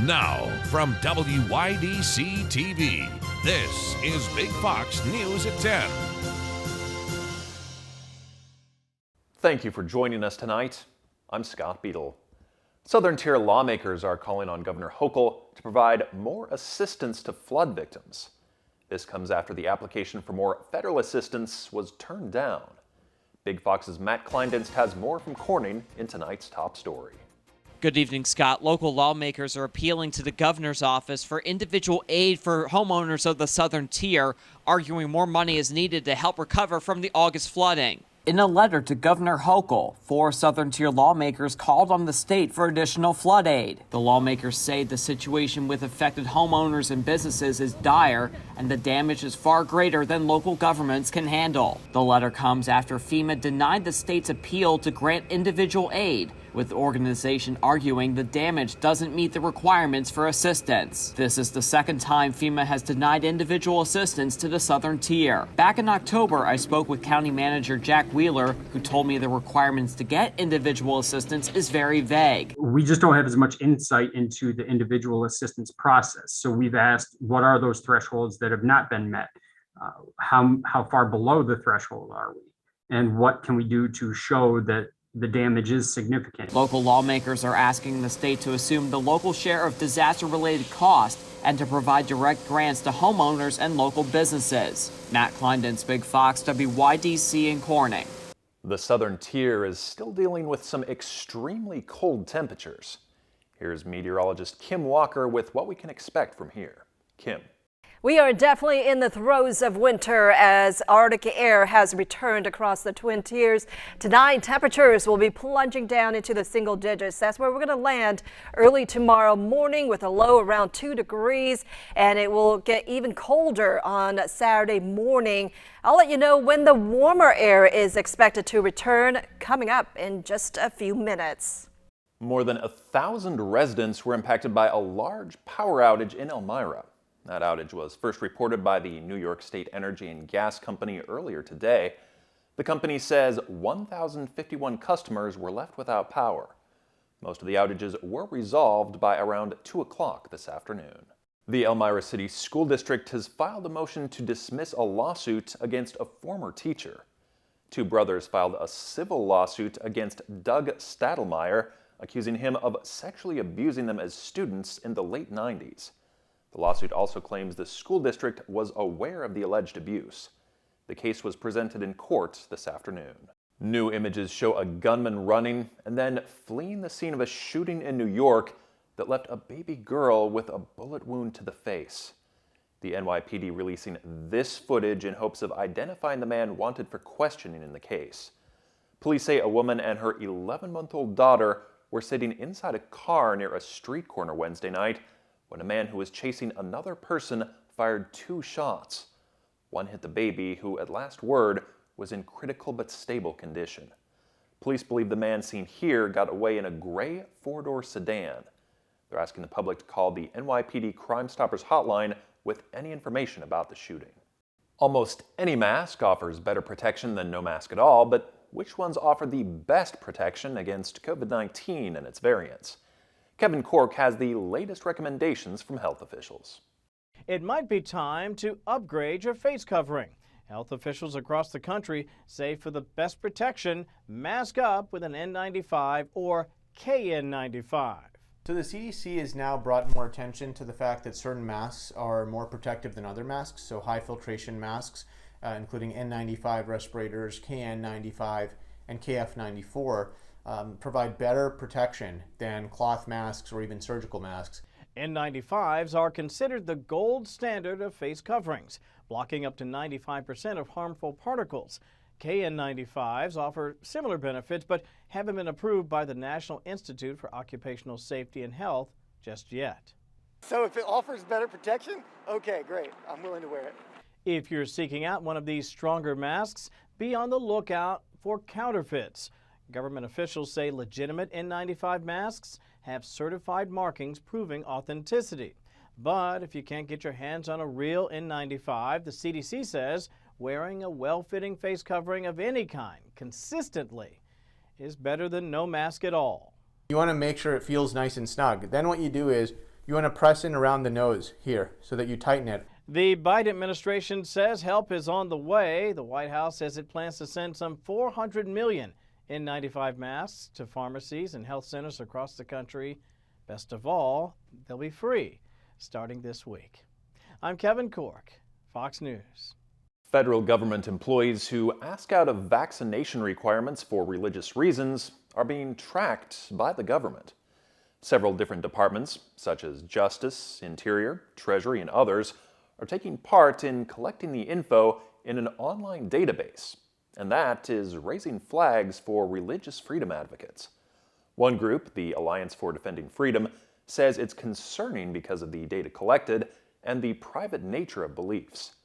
Now, from WYDC TV, this is Big Fox News at 10. Thank you for joining us tonight. I'm Scott Beadle. Southern Tier lawmakers are calling on Governor Hochul to provide more assistance to flood victims. This comes after the application for more federal assistance was turned down. Big Fox's Matt Kleindienst has more from Corning in tonight's top story. Good evening, Scott. Local lawmakers are appealing to the governor's office for individual aid for homeowners of the Southern Tier, arguing more money is needed to help recover from the August flooding. In a letter to Governor Hochul, 4 Southern Tier lawmakers called on the state for additional flood aid. The lawmakers say the situation with affected homeowners and businesses is dire and the damage is far greater than local governments can handle. The letter comes after FEMA denied the state's appeal to grant individual aid, with the organization arguing the damage doesn't meet the requirements for assistance. This is the second time FEMA has denied individual assistance to the Southern Tier. Back in October, I spoke with County Manager Jack Wheeler, who told me the requirements to get individual assistance is very vague. We just don't have as much insight into the individual assistance process. So we've asked, what are those thresholds that have not been met? How far below the threshold are we? And what can we do to show that the damage is significant? Local lawmakers are asking the state to assume the local share of disaster-related costs and to provide direct grants to homeowners and local businesses. Matt Kleindienst, Big Fox, WYDC in Corning. The Southern Tier is still dealing with some extremely cold temperatures. Here's meteorologist Kim Walker with what we can expect from here. Kim. We are definitely in the throes of winter as Arctic air has returned across the Twin Tiers. Tonight, temperatures will be plunging down into the single digits. That's where we're going to land early tomorrow morning with a low around 2 degrees, and it will get even colder on Saturday morning. I'll let you know when the warmer air is expected to return coming up in just a few minutes. More than 1,000 residents were impacted by a large power outage in Elmira. That outage was first reported by the New York State Energy and Gas Company earlier today. The company says 1,051 customers were left without power. Most of the outages were resolved by around 2 o'clock this afternoon. The Elmira City School District has filed a motion to dismiss a lawsuit against a former teacher. 2 brothers filed a civil lawsuit against Doug Stadelmeyer, accusing him of sexually abusing them as students in the late 90s. The lawsuit also claims the school district was aware of the alleged abuse. The case was presented in court this afternoon. New images show a gunman running and then fleeing the scene of a shooting in New York that left a baby girl with a bullet wound to the face. The NYPD releasing this footage in hopes of identifying the man wanted for questioning in the case. Police say a woman and her 11-month-old daughter were sitting inside a car near a street corner Wednesday night when a man who was chasing another person fired 2 shots. One hit the baby, who at last word was in critical but stable condition. Police believe the man seen here got away in a gray 4-door sedan. They're asking the public to call the NYPD Crime Stoppers hotline with any information about the shooting. Almost any mask offers better protection than no mask at all, but which ones offer the best protection against COVID-19 and its variants? Kevin Cork has the latest recommendations from health officials. It might be time to upgrade your face covering. Health officials across the country say for the best protection, mask up with an N95 or KN95. So the CDC has now brought more attention to the fact that certain masks are more protective than other masks. So high filtration masks, including N95 respirators, KN95, and KF94, provide better protection than cloth masks or even surgical masks. N95s are considered the gold standard of face coverings, blocking up to 95% of harmful particles. KN95s offer similar benefits but haven't been approved by the National Institute for Occupational Safety and Health just yet. So if it offers better protection, okay, great. I'm willing to wear it. If you're seeking out one of these stronger masks, be on the lookout for counterfeits. Government officials say legitimate N95 masks have certified markings proving authenticity. But if you can't get your hands on a real N95, the CDC says wearing a well-fitting face covering of any kind consistently is better than no mask at all. You want to make sure it feels nice and snug. Then what you do is You want to press in around the nose here so that you tighten it. The Biden administration says help is on the way. The White House says it plans to send some 400 million N95 masks to pharmacies and health centers across the country. Best of all, they'll be free starting this week. I'm Kevin Cork, Fox News. Federal government employees who ask out of vaccination requirements for religious reasons are being tracked by the government. Several different departments, such as Justice, Interior, Treasury, and others, are taking part in collecting the info in an online database, and that is raising flags for religious freedom advocates. One group, the Alliance for Defending Freedom, says it's concerning because of the data collected and the private nature of beliefs.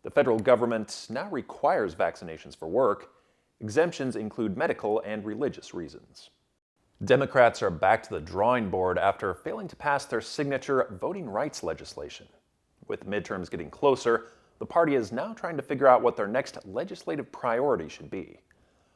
The federal government now requires vaccinations for work. Exemptions include medical and religious reasons. Democrats are back to the drawing board after failing to pass their signature voting rights legislation. With midterms getting closer, the party is now trying to figure out what their next legislative priority should be.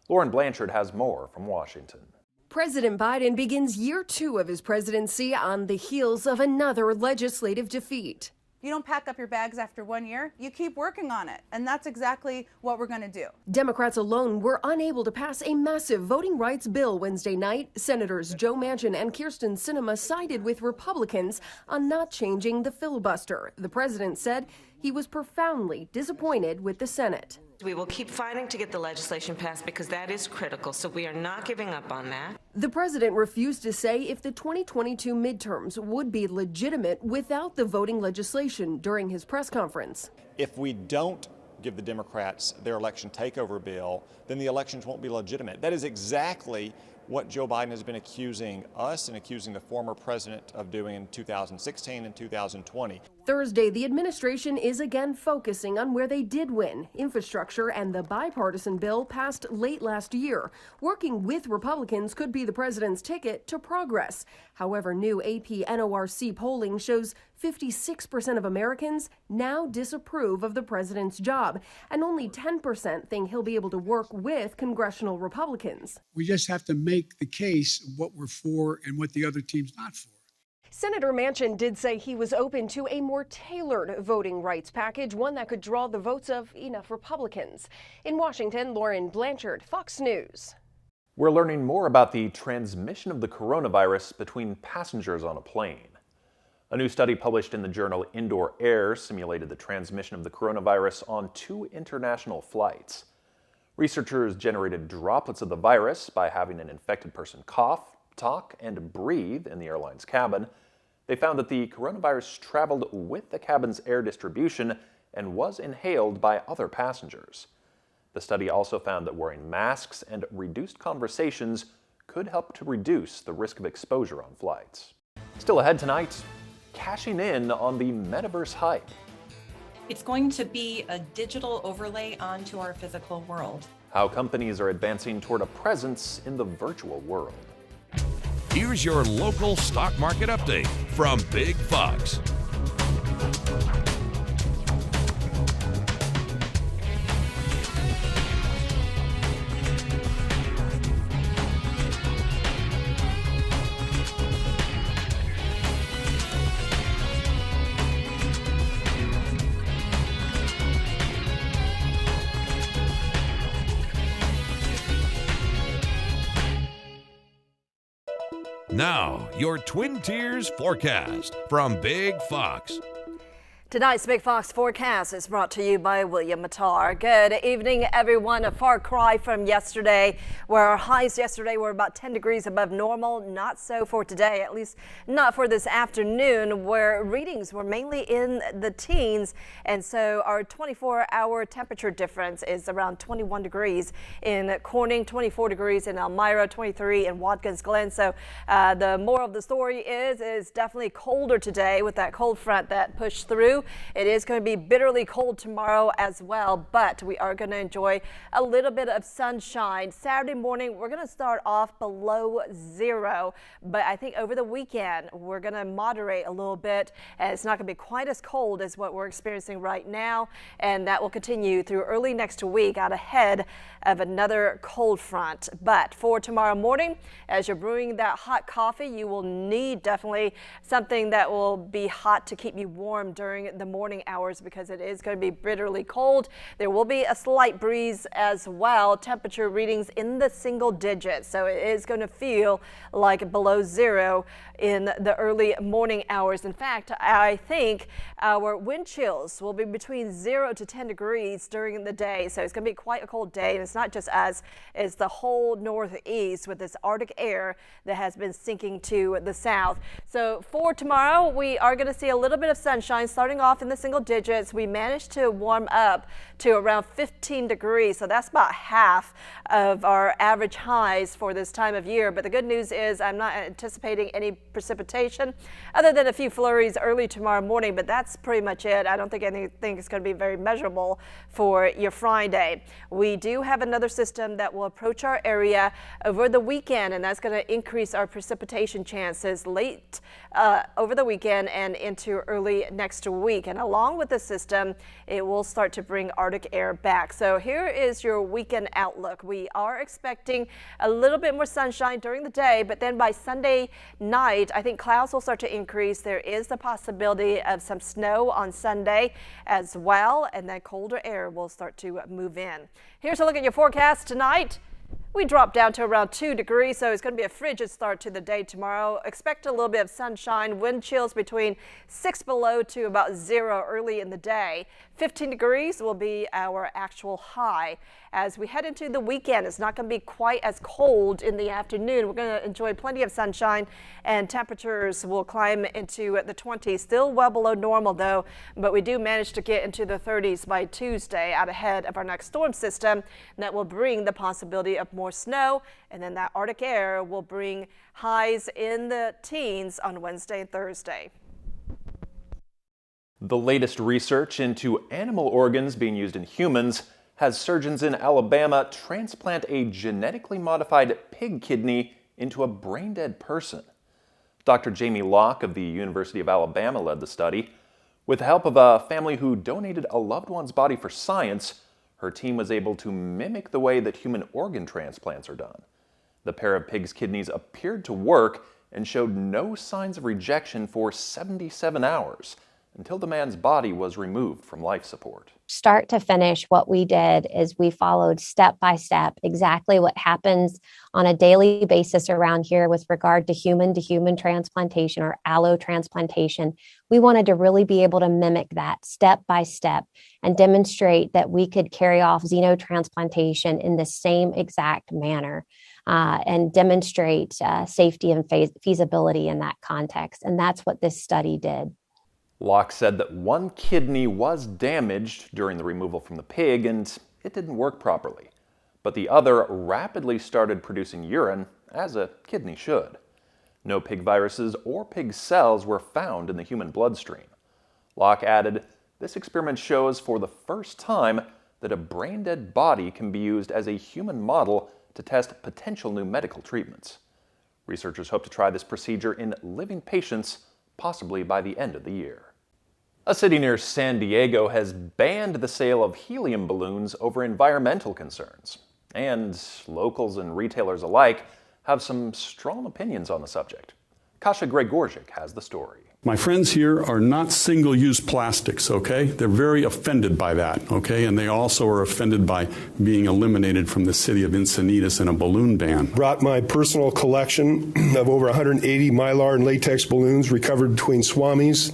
Lauren Blanchard has more from Washington. President Biden begins year 2 of his presidency on the heels of another legislative defeat. You don't pack up your bags after 1 year, you keep working on it. And that's exactly what we're going to do. Democrats alone were unable to pass a massive voting rights bill Wednesday night. Senators Joe Manchin and Kyrsten Sinema sided with Republicans on not changing the filibuster. The president said he was profoundly disappointed with the Senate. We will keep fighting to get the legislation passed because that is critical, so we are not giving up on that. The president refused to say if the 2022 midterms would be legitimate without the voting legislation during his press conference. If we don't give the Democrats their election takeover bill, then the elections won't be legitimate. That is exactly what Joe Biden has been accusing us and accusing the former president of doing in 2016 and 2020. Thursday, the administration is again focusing on where they did win, infrastructure and the bipartisan bill passed late last year. Working with Republicans could be the president's ticket to progress. However, new AP NORC polling shows 56% of Americans now disapprove of the president's job, and only 10% think he'll be able to work with congressional Republicans. We just have to make the case of what we're for and what the other team's not for. Senator Manchin did say he was open to a more tailored voting rights package, one that could draw the votes of enough Republicans. In Washington, Lauren Blanchard, Fox News. We're learning more about the transmission of the coronavirus between passengers on a plane. A new study published in the journal Indoor Air simulated the transmission of the coronavirus on 2 international flights. Researchers generated droplets of the virus by having an infected person cough, talk, and breathe in the airline's cabin. They found that the coronavirus traveled with the cabin's air distribution and was inhaled by other passengers. The study also found that wearing masks and reduced conversations could help to reduce the risk of exposure on flights. Still ahead tonight, cashing in on the Metaverse hype. It's going to be a digital overlay onto our physical world. How companies are advancing toward a presence in the virtual world. Here's your local stock market update from Big Fox. Now, your Twin Tiers forecast from Big Fox. Tonight's Big Fox forecast is brought to you by William Mattar. Good evening, everyone. A far cry from yesterday, where our highs yesterday were about 10 degrees above normal. Not so for today, at least not for this afternoon, where readings were mainly in the teens. And so our 24-hour temperature difference is around 21 degrees in Corning, 24 degrees in Elmira, 23 in Watkins Glen. So the moral of the story is definitely colder today with that cold front that pushed through. new. It is going to be bitterly cold tomorrow as well, but we are going to enjoy a little bit of sunshine. Saturday morning, we're going to start off below 0, but I think over the weekend, we're going to moderate a little bit, and it's not going to be quite as cold as what we're experiencing right now, and that will continue through early next week out ahead of another cold front. But for tomorrow morning, as you're brewing that hot coffee, you will need definitely something that will be hot to keep you warm during the morning hours, because it is going to be bitterly cold. There will be a slight breeze as well. Temperature readings in the single digits, so it is going to feel like below 0 in the early morning hours. In fact, I think our wind chills will be between 0 to 10 degrees during the day, so it's going to be quite a cold day. And it's not just us, it's the whole northeast with this Arctic air that has been sinking to the south. So for tomorrow, we are going to see a little bit of sunshine starting off in the single digits. We managed to warm up to around 15 degrees, so that's about half of our average highs for this time of year. But the good news is I'm not anticipating any precipitation other than a few flurries early tomorrow morning, but that's pretty much it. I don't think anything is going to be very measurable for your Friday. We do have another system that will approach our area over the weekend, and that's going to increase our precipitation chances late over the weekend and into early next week. And along with the system, it will start to bring Arctic air back. So here is your weekend outlook. We are expecting a little bit more sunshine during the day, but then by Sunday night, I think clouds will start to increase. There is the possibility of some snow on Sunday as well, and then colder air will start to move in. Here's a look at your forecast tonight. We drop down to around 2 degrees, so it's going to be a frigid start to the day tomorrow. Expect a little bit of sunshine, wind chills between 6 below to about 0 early in the day. 15 degrees will be our actual high. As we head into the weekend, it's not going to be quite as cold in the afternoon. We're going to enjoy plenty of sunshine, and temperatures will climb into the 20s. Still well below normal, though, but we do manage to get into the 30s by Tuesday out ahead of our next storm system. That will bring the possibility of more snow, and then that Arctic air will bring highs in the teens on Wednesday and Thursday. The latest research into animal organs being used in humans has surgeons in Alabama transplant a genetically modified pig kidney into a brain-dead person. Dr. Jamie Locke of the University of Alabama led the study. With the help of a family who donated a loved one's body for science, her team was able to mimic the way that human organ transplants are done. The pair of pig's kidneys appeared to work and showed no signs of rejection for 77 hours, until the man's body was removed from life support. Start to finish, what we did is we followed step by step exactly what happens on a daily basis around here with regard to human transplantation or allotransplantation. We wanted to really be able to mimic that step by step and demonstrate that we could carry off xenotransplantation in the same exact manner and demonstrate safety and feasibility in that context. And that's what this study did. Locke said that one kidney was damaged during the removal from the pig and it didn't work properly, but the other rapidly started producing urine, as a kidney should. No pig viruses or pig cells were found in the human bloodstream. Locke added, "This experiment shows for the first time that a brain-dead body can be used as a human model to test potential new medical treatments." Researchers hope to try this procedure in living patients possibly by the end of the year. A city near San Diego has banned the sale of helium balloons over environmental concerns. And locals and retailers alike have some strong opinions on the subject. Kasha Gregorczyk has the story. My friends here are not single-use plastics, okay? They're very offended by that, okay? And they also are offended by being eliminated from the city of Encinitas in a balloon ban. Brought my personal collection of over 180 Mylar and latex balloons recovered between Swamis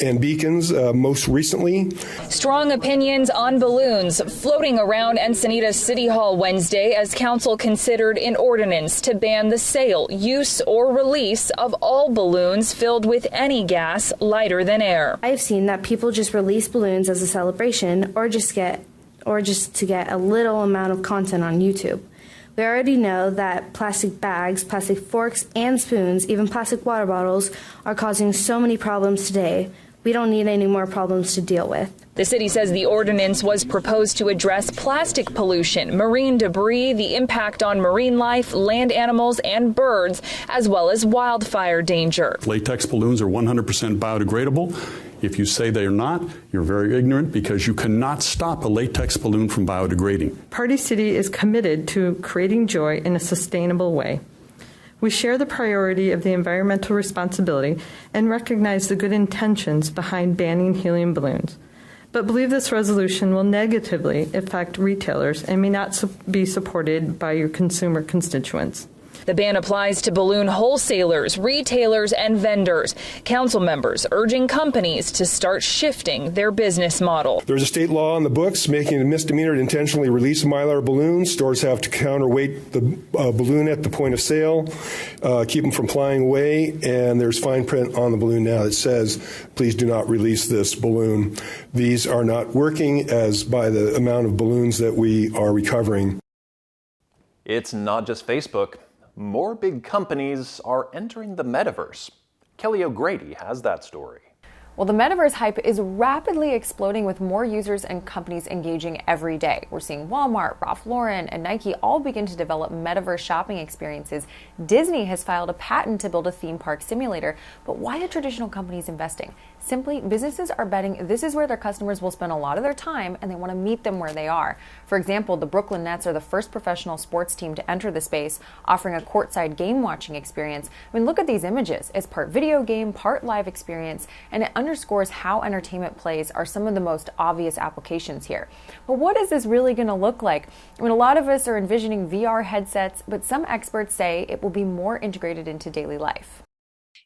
and Beacons most recently. Strong opinions on balloons floating around Encinitas City Hall Wednesday as council considered an ordinance to ban the sale, use, or release of all balloons filled with any gas lighter than air. I've seen that people just release balloons as a celebration or just to get a little amount of content on YouTube. We already know that plastic bags, plastic forks and spoons, even plastic water bottles are causing so many problems today. We don't need any more problems to deal with. The city says the ordinance was proposed to address plastic pollution, marine debris, the impact on marine life, land animals, and birds, as well as wildfire danger. Latex balloons are 100% biodegradable. If you say they are not, you're very ignorant because you cannot stop a latex balloon from biodegrading. Party City is committed to creating joy in a sustainable way. We share the priority of the environmental responsibility and recognize the good intentions behind banning helium balloons, but believe this resolution will negatively affect retailers and may not be supported by your consumer constituents. The ban applies to balloon wholesalers, retailers, and vendors. Council members urging companies to start shifting their business model. There's a state law on the books making it a misdemeanor to intentionally release Mylar balloons. Stores have to counterweight the balloon at the point of sale, keep them from flying away, and there's fine print on the balloon now that says, please do not release this balloon. These are not working as by the amount of balloons that we are recovering. It's not just Facebook. More big companies are entering the Metaverse. Kelly O'Grady has that story. Well, the Metaverse hype is rapidly exploding with more users and companies engaging every day. We're seeing Walmart, Ralph Lauren, and Nike all begin to develop Metaverse shopping experiences. Disney has filed a patent to build a theme park simulator. But why are traditional companies investing? Simply, businesses are betting this is where their customers will spend a lot of their time and they want to meet them where they are. For example, the Brooklyn Nets are the first professional sports team to enter the space, offering a courtside game watching experience. I mean, look at these images. It's part video game, part live experience, and it underscores how entertainment plays are some of the most obvious applications here. But what is this really going to look like? I mean, a lot of us are envisioning VR headsets, but some experts say it will be more integrated into daily life.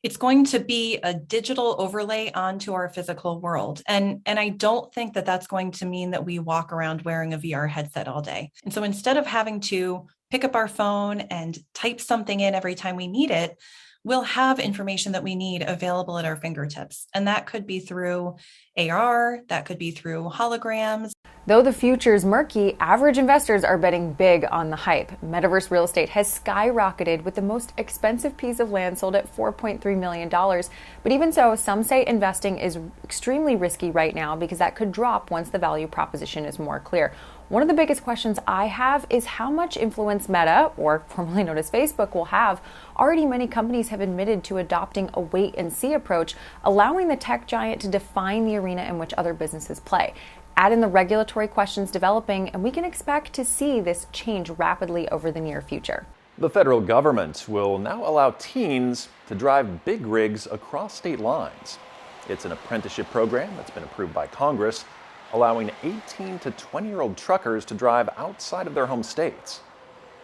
It's going to be a digital overlay onto our physical world. And I don't think that that's going to mean that we walk around wearing a VR headset all day. And so instead of having to pick up our phone and type something in every time we need it, we'll have information that we need available at our fingertips. And that could be through AR, that could be through holograms. Though the future is murky, average investors are betting big on the hype. Metaverse real estate has skyrocketed with the most expensive piece of land sold at $4.3 million. But even so, some say investing is extremely risky right now because that could drop once the value proposition is more clear. One of the biggest questions I have is how much influence Meta, or formerly known as Facebook, will have. Already many companies have admitted to adopting a wait-and-see approach, allowing the tech giant to define the arena in which other businesses play. Add in the regulatory questions developing, and we can expect to see this change rapidly over the near future. The federal government will now allow teens to drive big rigs across state lines. It's an apprenticeship program that's been approved by Congress, allowing 18 to 20-year-old truckers to drive outside of their home states.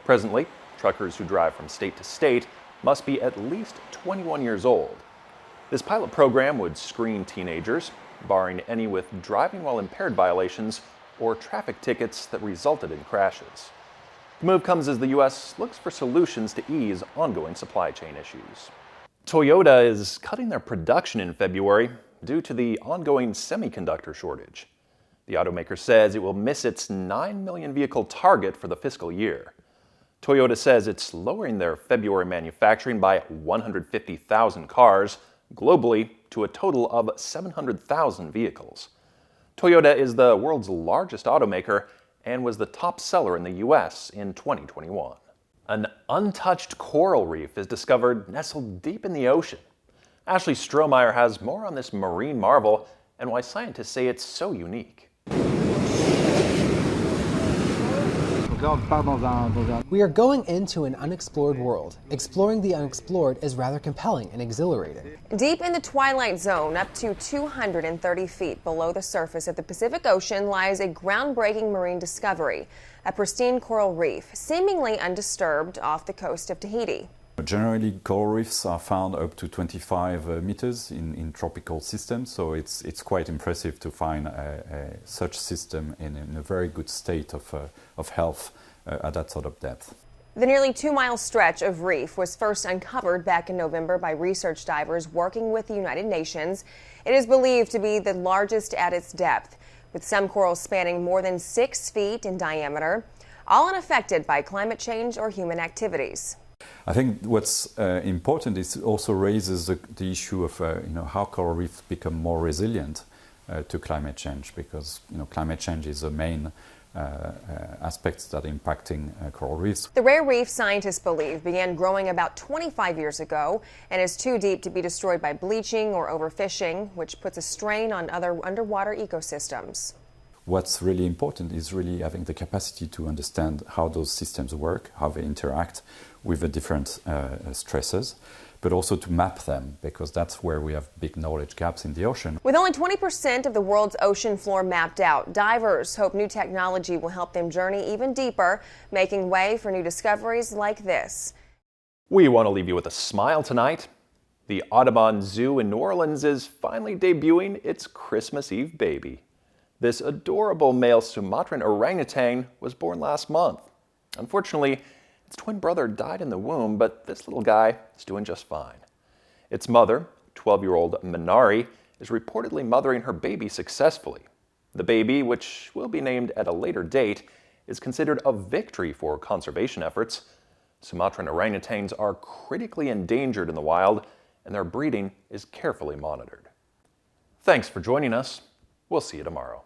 Presently, truckers who drive from state to state must be at least 21 years old. This pilot program would screen teenagers, barring any with driving while impaired violations or traffic tickets that resulted in crashes. The move comes as the U.S. looks for solutions to ease ongoing supply chain issues. Toyota is cutting their production in February due to the ongoing semiconductor shortage. The automaker says it will miss its 9 million vehicle target for the fiscal year. Toyota says it's lowering their February manufacturing by 150,000 cars globally to a total of 700,000 vehicles. Toyota is the world's largest automaker and was the top seller in the U.S. in 2021. An untouched coral reef is discovered nestled deep in the ocean. Ashley Strohmeyer has more on this marine marvel and why scientists say it's so unique. We are going into an unexplored world. Exploring the unexplored is rather compelling and exhilarating. Deep in the twilight zone, up to 230 feet below the surface of the Pacific Ocean, lies a groundbreaking marine discovery, a pristine coral reef, seemingly undisturbed off the coast of Tahiti. Generally, coral reefs are found up to 25 meters in tropical systems, so it's quite impressive to find such system in a very good state of health at that sort of depth. The nearly 2-mile stretch of reef was first uncovered back in November by research divers working with the United Nations. It is believed to be the largest at its depth, with some corals spanning more than 6 feet in diameter, all unaffected by climate change or human activities. I think what's important is also raises the issue of how coral reefs become more resilient to climate change, because climate change is the main aspects that are impacting coral reefs. The rare reef, scientists believe, began growing about 25 years ago and is too deep to be destroyed by bleaching or overfishing, which puts a strain on other underwater ecosystems. What's really important is really having the capacity to understand how those systems work, how they interact with the different stresses, but also to map them, because that's where we have big knowledge gaps in the ocean. With only 20% of the world's ocean floor mapped out, divers hope new technology will help them journey even deeper, making way for new discoveries like this. We want to leave you with a smile tonight. The Audubon Zoo in New Orleans is finally debuting its Christmas Eve baby. This adorable male Sumatran orangutan was born last month. Unfortunately, its twin brother died in the womb, but this little guy is doing just fine. Its mother, 12-year-old Minari, is reportedly mothering her baby successfully. The baby, which will be named at a later date, is considered a victory for conservation efforts. Sumatran orangutans are critically endangered in the wild, and their breeding is carefully monitored. Thanks for joining us. We'll see you tomorrow.